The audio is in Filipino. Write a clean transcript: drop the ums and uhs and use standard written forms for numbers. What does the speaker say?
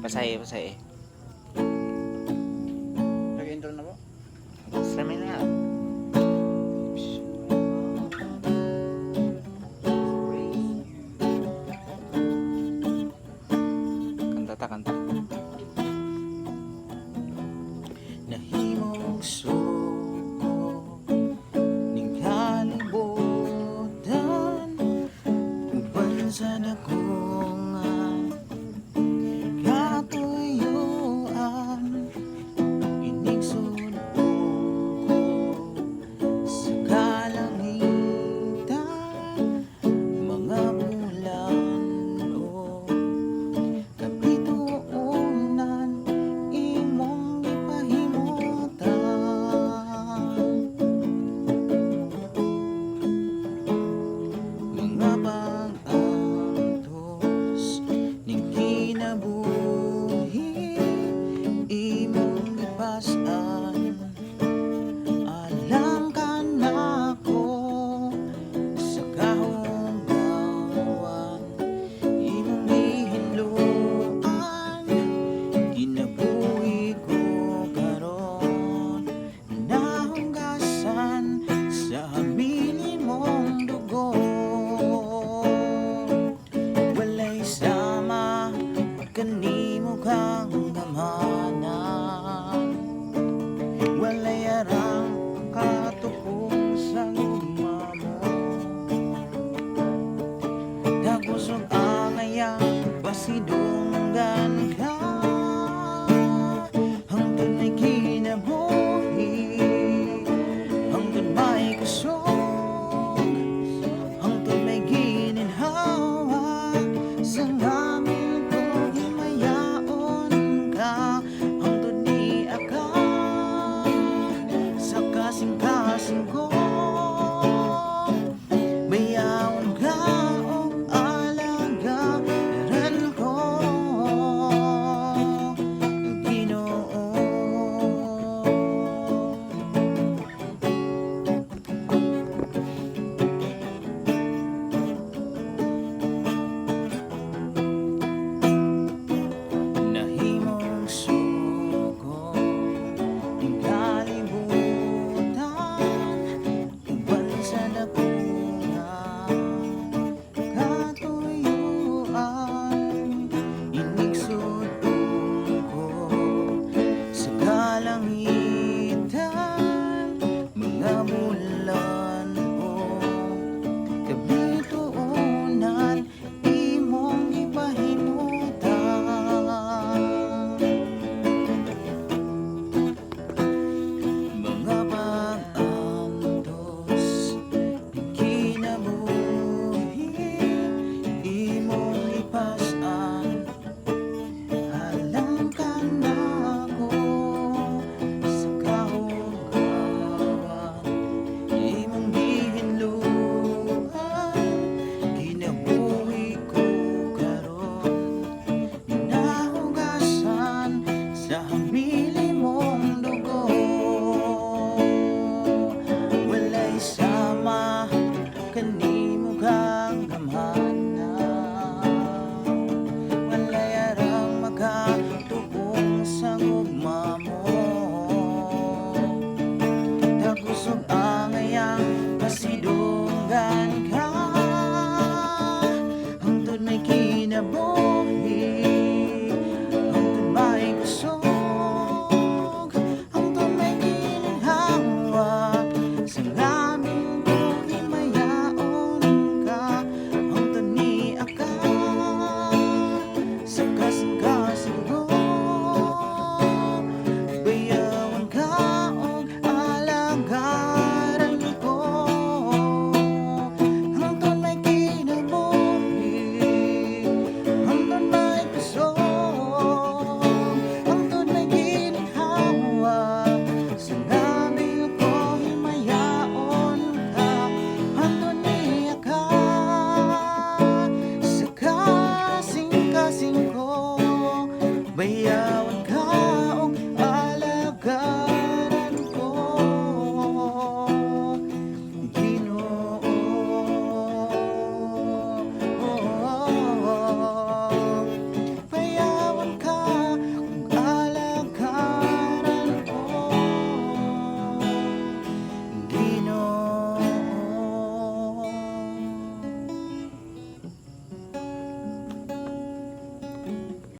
Pasay, pasay. Nag-intro na po? Sa amin na. Kanta ta, kanta. Nahimong suko ning kalibutan uban sa dakungan katuyuan inigsud ko sa kalangitan mga bulan o kapituunan imong mga pag-antos ning kinabuhi imong gipas-an alam ka nako sa kahunggawan imong gihiluan kinabuhi ko karon nahunggasan sa hamili mong dugo walay sama kanimo kang gamanan walay arang katupong sa luma mo nagusog ang ayang pasidunggan ka